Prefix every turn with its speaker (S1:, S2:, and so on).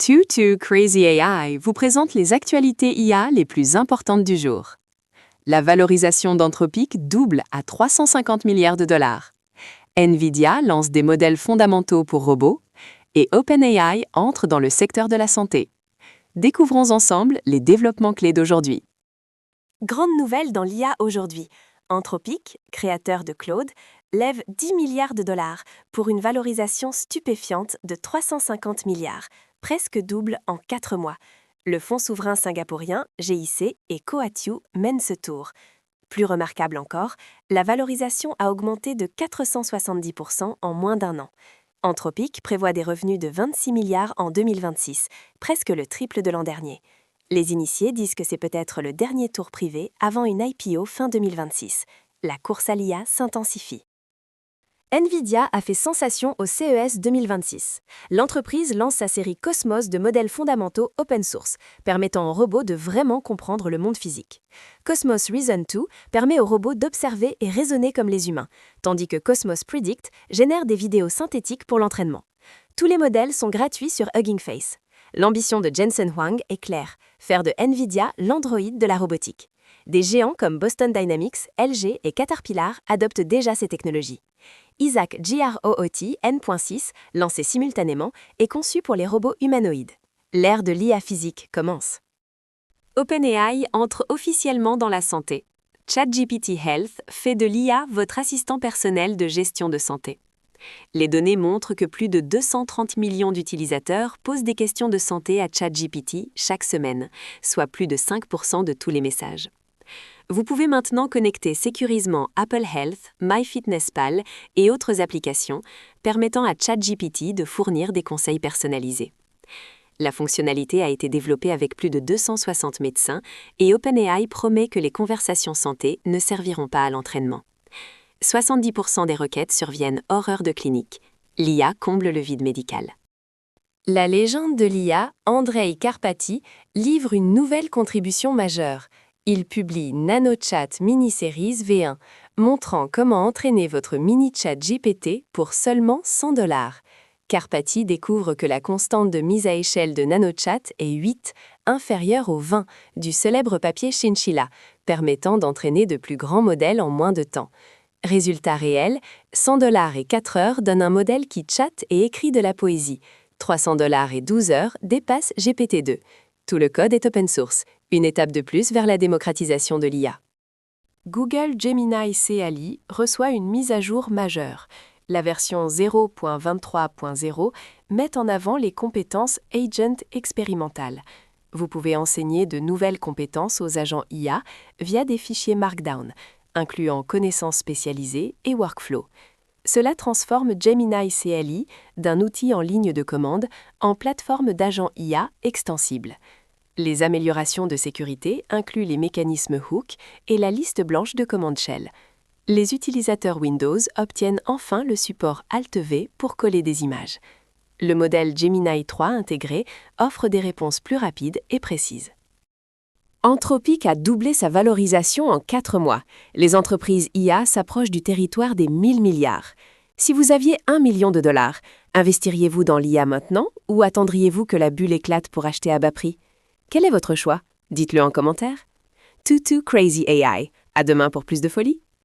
S1: Too Crazy AI vous présente les actualités IA les plus importantes du jour. La valorisation d'Anthropic double à 350 milliards de dollars. Nvidia lance des modèles fondamentaux pour robots et OpenAI entre dans le secteur de la santé. Découvrons ensemble les développements clés d'aujourd'hui.
S2: Grande nouvelle dans l'IA aujourd'hui. Anthropic, créateur de Claude, lève 10 milliards de dollars pour une valorisation stupéfiante de 350 milliards, presque double en 4 mois. Le fonds souverain singapourien, GIC et Coatue mènent ce tour. Plus remarquable encore, la valorisation a augmenté de 470% en moins d'un an. Anthropic prévoit des revenus de 26 milliards en 2026, presque le triple de l'an dernier. Les initiés disent que c'est peut-être le dernier tour privé avant une IPO fin 2026. La course à l'IA s'intensifie. Nvidia a fait sensation au CES 2026. L'entreprise lance sa série Cosmos de modèles fondamentaux open source, permettant aux robots de vraiment comprendre le monde physique. Cosmos Reason 2 permet aux robots d'observer et raisonner comme les humains, tandis que Cosmos Predict génère des vidéos synthétiques pour l'entraînement. Tous les modèles sont gratuits sur Hugging Face. L'ambition de Jensen Huang est claire, faire de Nvidia l'Android de la robotique. Des géants comme Boston Dynamics, LG et Caterpillar adoptent déjà ces technologies. Isaac GROOT N.6, lancé simultanément, est conçu pour les robots humanoïdes. L'ère de l'IA physique commence. OpenAI entre officiellement dans la santé. ChatGPT Health fait de l'IA votre assistant personnel de gestion de santé. Les données montrent que plus de 230 millions d'utilisateurs posent des questions de santé à ChatGPT chaque semaine, soit plus de 5% de tous les messages. Vous pouvez maintenant connecter sécurisement Apple Health, MyFitnessPal et autres applications, permettant à ChatGPT de fournir des conseils personnalisés. La fonctionnalité a été développée avec plus de 260 médecins et OpenAI promet que les conversations santé ne serviront pas à l'entraînement. 70% des requêtes surviennent hors heure de clinique. L'IA comble le vide médical. La légende de l'IA, Andrei Karpathy, livre une nouvelle contribution majeure. Il publie NanoChat Mini-Series V1, montrant comment entraîner votre mini-chat GPT pour seulement $100. Karpathy découvre que la constante de mise à échelle de NanoChat est 8, inférieure au 20 du célèbre papier Chinchilla, permettant d'entraîner de plus grands modèles en moins de temps. Résultat réel, $100 et 4 heures donnent un modèle qui chatte et écrit de la poésie. $300 et 12 heures dépassent GPT-2. Tout le code est open source, une étape de plus vers la démocratisation de l'IA. Google Gemini CLI reçoit une mise à jour majeure. La version 0.23.0 met en avant les compétences Agent expérimentales. Vous pouvez enseigner de nouvelles compétences aux agents IA via des fichiers Markdown, incluant connaissances spécialisées et workflow. Cela transforme Gemini CLI d'un outil en ligne de commande en plateforme d'agents IA extensible. Les améliorations de sécurité incluent les mécanismes hook et la liste blanche de commandes shell. Les utilisateurs Windows obtiennent enfin le support Alt-V pour coller des images. Le modèle Gemini 3 intégré offre des réponses plus rapides et précises. Anthropic a doublé sa valorisation en 4 mois. Les entreprises IA s'approchent du territoire des 1000 milliards. Si vous aviez $1 million, investiriez-vous dans l'IA maintenant ou attendriez-vous que la bulle éclate pour acheter à bas prix? Quel est votre choix? Dites-le en commentaire. Too Crazy AI. À demain pour plus de folie.